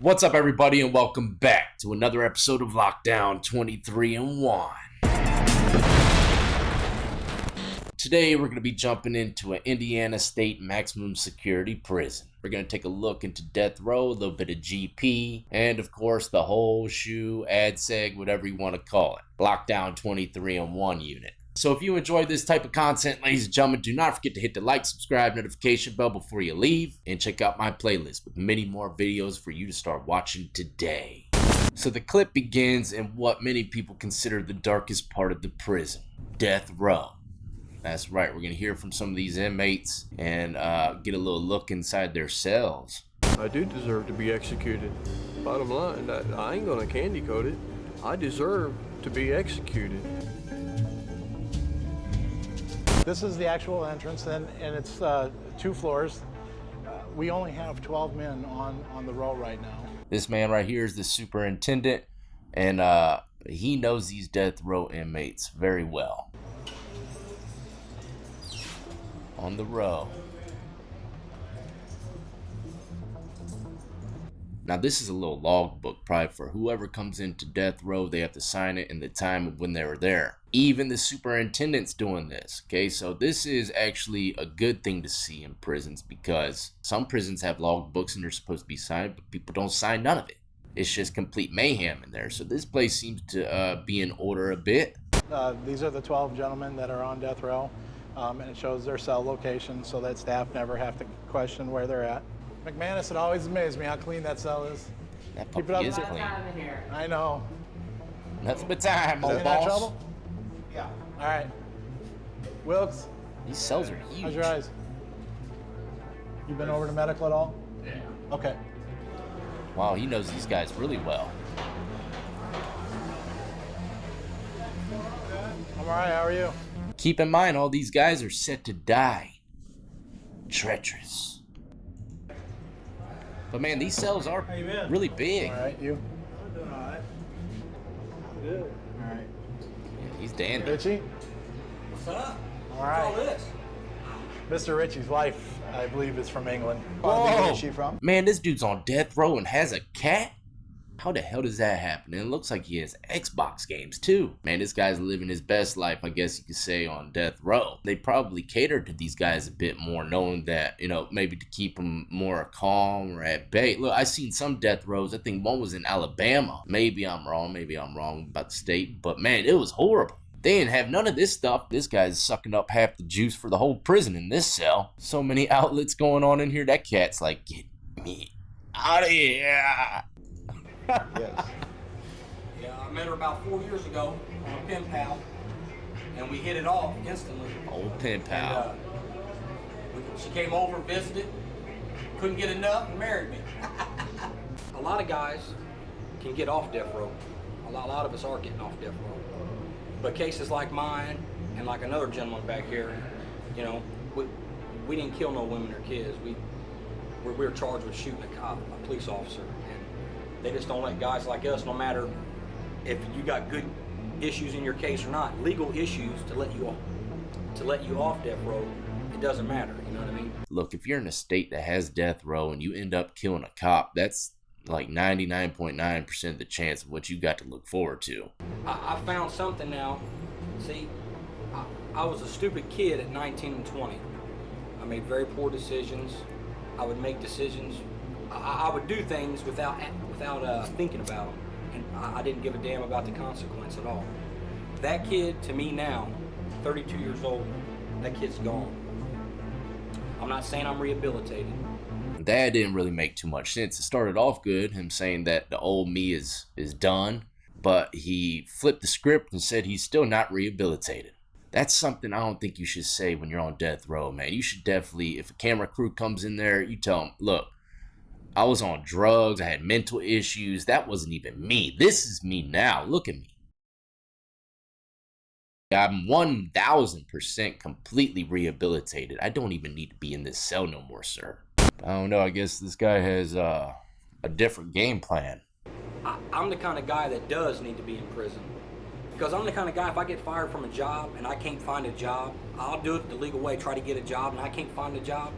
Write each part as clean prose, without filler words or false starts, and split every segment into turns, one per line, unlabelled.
What's up, everybody, and welcome back to another episode of Lockdown 23 and 1. Today, we're going to be jumping into an Indiana State maximum security prison. We're going to take a look into death row, a little bit of GP, and of course, the whole shoe, ad seg, whatever you want to call it. Lockdown 23 and 1 unit. So if you enjoy this type of content, ladies and gentlemen, do not forget to hit the like, subscribe, notification bell before you leave, and check out my playlist with many more videos for you to start watching today. So the clip begins in what many people consider the darkest part of the prison, death row. That's right, we're going to hear from some of these inmates and get a little look inside their cells.
I do deserve to be executed. Bottom line, I ain't gonna candy coat it. I deserve to be executed.
This is the actual entrance, and it's 2 floors. We only have 12 men on the row right now.
This man right here is the superintendent, and he knows these death row inmates very well. On the row. Now this is a little logbook, probably for whoever comes into death row. They have to sign it in the time of when they were there. Even the superintendent's doing this. Okay, so this is actually a good thing to see in prisons, because some prisons have logbooks and they're supposed to be signed, but people don't sign none of it. It's just complete mayhem in there. So this place seems to be in order a bit.
These are the 12 gentlemen that are on death row, and it shows their cell location so that staff never have to question where they're at. McManus, it always amazed me how clean that cell is.
That
Keep it
puppy
up.
is clean.
I know.
Nothing but time,
Is
old
it not
boss.
trouble? Yeah. All right. Wilkes,
These cells are huge.
how's your eyes? You been over to medical at all? Yeah. Okay.
Wow, he knows these guys really well.
I'm all right. How are you?
Keep in mind, all these guys are set to die. Treacherous. But man, these cells are really big.
All right. You?
I'm doing all right. Good.
All right.
Yeah, he's dandy.
Richie?
What's up?
All right.
What's all this?
Mr. Ritchie's wife, I believe, is from England.
Whoa.
Where is she from?
Man, this dude's on death row and has a cat? How the hell does that happen? And it looks like he has Xbox games too. Man, this guy's living his best life, I guess you could say, on death row. They probably catered to these guys a bit more, knowing that, you know, maybe to keep them more calm or at bay. Look, I've seen some death rows. I think one was in Alabama. Maybe I'm wrong about the state, but man, it was horrible. They didn't have none of this stuff. This guy's sucking up half the juice for the whole prison in this cell. So many outlets going on in here. That cat's like, get me out of here.
Yes.
Yeah, I met her about 4 years ago on a pen pal, and we hit it off instantly.
Old pen
And,
pal.
she came over, visited, couldn't get enough, and married me. A lot of guys can get off death row. A lot of us are getting off death row. But cases like mine and like another gentleman back here, you know, we didn't kill no women or kids. We were charged with shooting a cop, a police officer. They just don't let guys like us, no matter if you got good issues in your case or not, legal issues to let you off death row, it doesn't matter, you know what I mean?
Look, if you're in a state that has death row and you end up killing a cop, that's like 99.9% of the chance of what you got to look forward to.
I found something now. See, I was a stupid kid at 19 and 20. I made very poor decisions. I would make decisions. I would do things without thinking about them, and I didn't give a damn about the consequence at all. That kid, to me now, 32 years old, that kid's gone. I'm not saying I'm rehabilitated.
That didn't really make too much sense. It started off good, him saying that the old me is done, but he flipped the script and said he's still not rehabilitated. That's something I don't think you should say when you're on death row, man. You should definitely, if a camera crew comes in there, you tell them, look, I was on drugs, I had mental issues, that wasn't even me. This is me now, look at me. I'm 1,000% completely rehabilitated. I don't even need to be in this cell no more, sir. I don't know, I guess this guy has a different game plan.
I'm the kind of guy that does need to be in prison. Because I'm the kind of guy, if I get fired from a job and I can't find a job, I'll do it the legal way, try to get a job, and I can't find a job,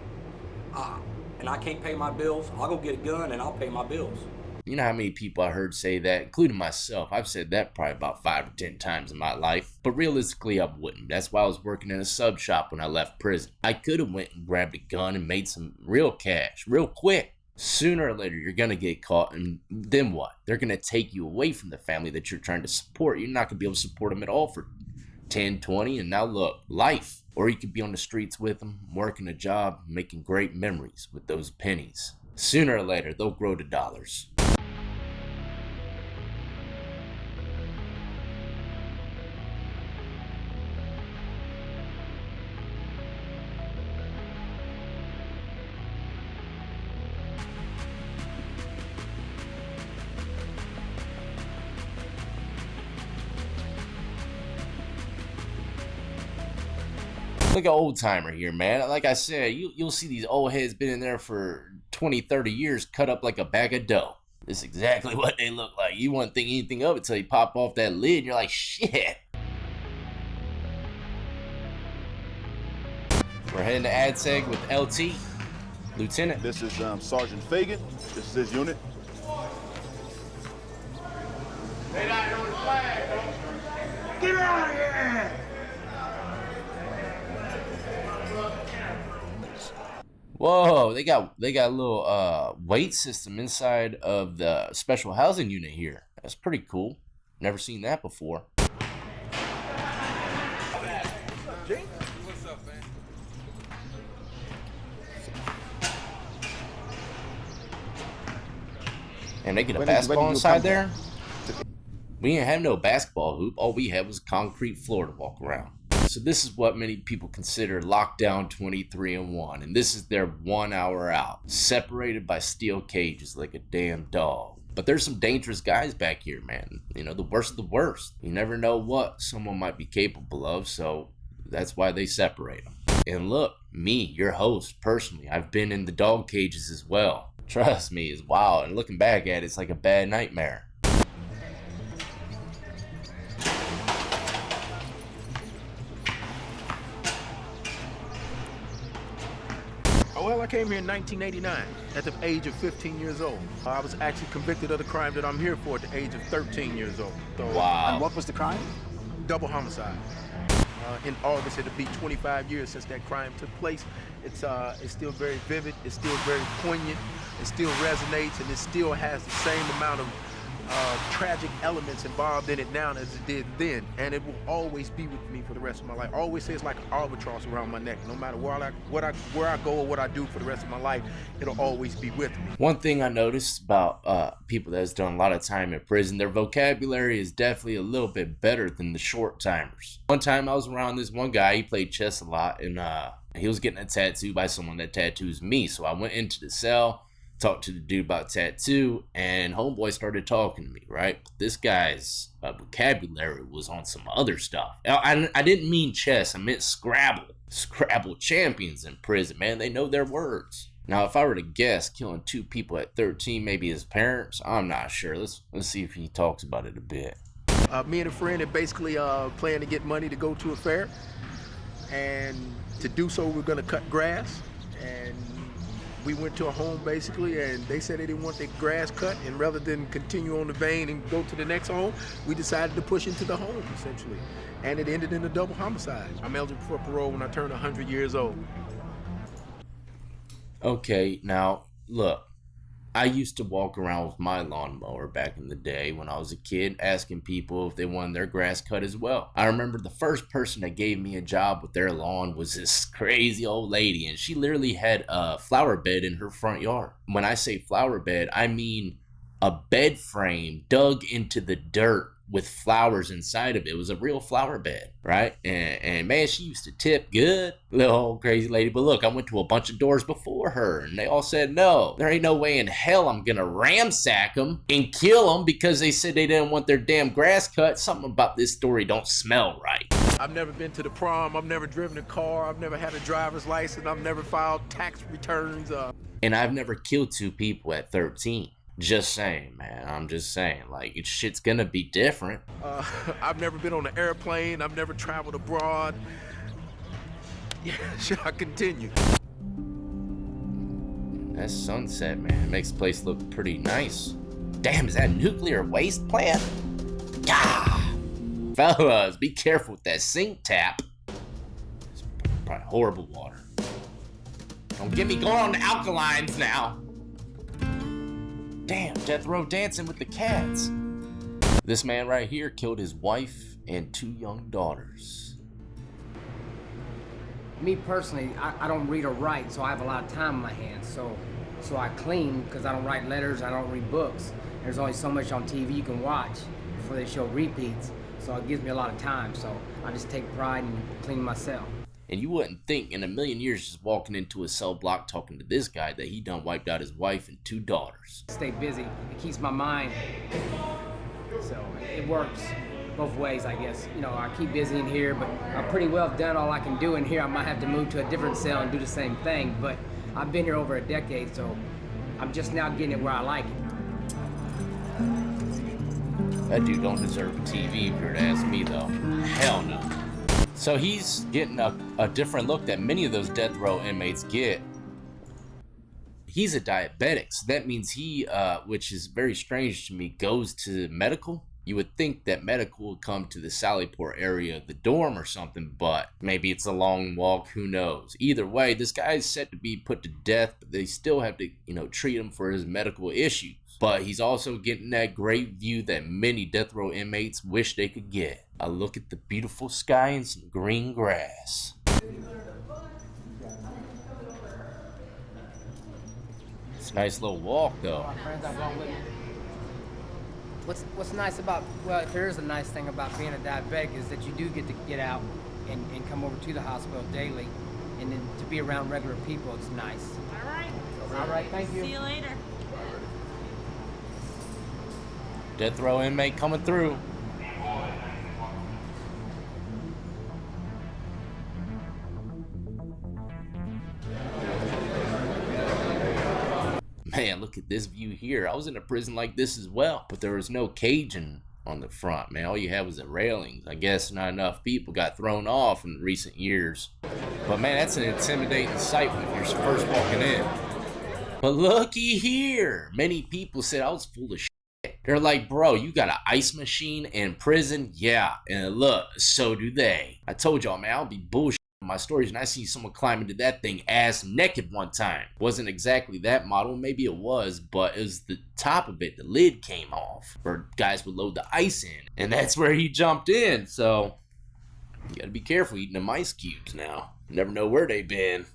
and I can't pay my bills, I'll go get a gun and I'll pay my bills.
You know how many people I heard say that, including myself. I've said that probably about 5 or 10 times in my life. But realistically, I wouldn't. That's why I was working in a sub shop when I left prison. I could have went and grabbed a gun and made some real cash, real quick. Sooner or later, you're going to get caught, and then what? They're going to take you away from the family that you're trying to support. You're not going to be able to support them at all for 10, 20, and now look, life. Or you could be on the streets with them, working a job, making great memories with those pennies. Sooner or later, they'll grow to dollars. Look at old timer here, man. Like I said, you'll see these old heads been in there for 20, 30 years, cut up like a bag of dough. This is exactly what they look like. You wouldn't think anything of it till you pop off that lid and you're like, shit. We're heading to ADSEG with LT. Lieutenant.
This is Sergeant Fagan. This is his unit.
They not on the flag, though. Get out of here!
Whoa, they got a little weight system inside of the special housing unit here. That's pretty cool. Never seen that before.
What's up, man?
And they get a basketball inside there? We didn't have no basketball hoop. All we had was concrete floor to walk around. So this is what many people consider lockdown 23-1, and this is their 1 hour out, separated by steel cages like a damn dog. But there's some dangerous guys back here, man. You know, the worst of the worst. You never know what someone might be capable of, so that's why they separate them. And look, me, your host, personally, I've been in the dog cages as well. Trust me, it's wild, and looking back at it, it's like a bad nightmare.
Well, I came here in 1989 at the age of 15 years old. I was actually convicted of the crime that I'm here for at the age of 13 years old. So,
Wow.
And what was the crime?
double homicide. In August, it'll be 25 years since that crime took place. It's still very vivid. It's still very poignant. It still resonates, and it still has the same amount of tragic elements involved in it now as it did then, and it will always be with me for the rest of my life. I always say it's like an albatross around my neck. No matter where I go or what I do for the rest of my life, it'll always be with me.
One thing I noticed about people that's done a lot of time in prison, their vocabulary is definitely a little bit better than the short timers. One time I was around this one guy, he played chess a lot, and he was getting a tattoo by someone that tattoos me. So I went into the cell, talked to the dude about tattoo, and homeboy started talking to me, right? But this guy's vocabulary was on some other stuff. I didn't mean chess, I meant Scrabble. Scrabble champions in prison, man. They know their words. Now, if I were to guess, killing 2 people at 13, maybe his parents, I'm not sure. Let's see if he talks about it a bit.
Me and a friend are basically planning to get money to go to a fair, and to do so, we're gonna cut grass. And we went to a home basically, and they said they didn't want their grass cut, and rather than continue on the vein and go to the next home, we decided to push into the home essentially, and it ended in a double homicide. I'm eligible for parole when I turn 100 years old.
Okay, now look, I used to walk around with my lawnmower back in the day when I was a kid, asking people if they wanted their grass cut as well. I remember the first person that gave me a job with their lawn was this crazy old lady, and she literally had a flower bed in her front yard. When I say flower bed, I mean a bed frame dug into the dirt with flowers inside of it. It was a real flower bed, right? And man, she used to tip good, little old crazy lady. But look, I went to a bunch of doors before her, and they all said no. There ain't no way in hell I'm gonna ransack them and kill them because they said they didn't want their damn grass cut. Something about this story don't smell right.
I've never been to the prom, I've never driven a car, I've never had a driver's license, I've never filed tax returns.
And I've never killed 2 people at 13. Just saying, man. I'm just saying, like, shit's gonna be different.
I've never been on an airplane. I've never traveled abroad. Yeah, should I continue?
That sunset, man, makes the place look pretty nice. Damn, is that a nuclear waste plant? Ah, fellas, be careful with that sink tap. It's probably horrible water. Don't get me going on the alkalines now. Damn, death row dancing with the cats. This man right here killed his wife and 2 young daughters.
Me personally, I don't read or write, so I have a lot of time on my hands. So I clean because I don't write letters, I don't read books. There's only so much on TV you can watch before they show repeats, so it gives me a lot of time. So I just take pride in cleaning my cell.
And you wouldn't think in a million years just walking into a cell block talking to this guy that he done wiped out his wife and 2 daughters.
Stay busy, it keeps my mind, so it works both ways, I guess. You know, I keep busy in here, but I've pretty well done all I can do in here. I might have to move to a different cell and do the same thing, but I've been here over a decade, so I'm just now getting it where I like it.
That dude don't deserve a TV if you were to ask me though. Hell no. So he's getting a different look that many of those death row inmates get. He's a diabetic, so that means he, which is very strange to me, goes to medical. You would think that medical would come to the Sallyport area of the dorm or something, but maybe it's a long walk, who knows. Either way, this guy is set to be put to death, but they still have to, treat him for his medical issues. But he's also getting that great view that many death row inmates wish they could get. A look at the beautiful sky and some green grass. It's a nice little walk though.
What's nice about, well, if there is a nice thing about being a diabetic, is that you do get to get out and come over to the hospital daily, and then to be around regular people, it's nice. All right, thank you.
See you later.
Death row inmate coming through. Man, look at this view here. I was in a prison like this as well, but there was no caging on the front, man. All you had was the railings. I guess not enough people got thrown off in recent years. But man, that's an intimidating sight when you're first walking in. But looky here. Many people said I was full of shit. They're like, bro, you got an ice machine in prison? Yeah, and look, so do they. I told y'all, man, I'll be bullshit my stories, and I seen someone climb into that thing ass naked one time. Wasn't exactly that model, maybe it was, but it was the top of it, the lid came off, where guys would load the ice in, and that's where he jumped in. So you gotta be careful eating them ice cubes now. You never know where they've been.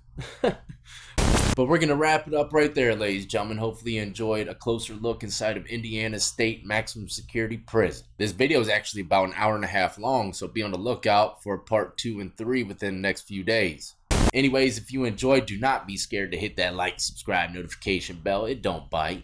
But we're going to wrap it up right there, ladies and gentlemen. Hopefully you enjoyed a closer look inside of Indiana State Maximum Security Prison. This video is actually about an hour and a half long, so be on the lookout for part 2 and 3 within the next few days. Anyways, if you enjoyed, do not be scared to hit that like, subscribe, notification bell. It don't bite.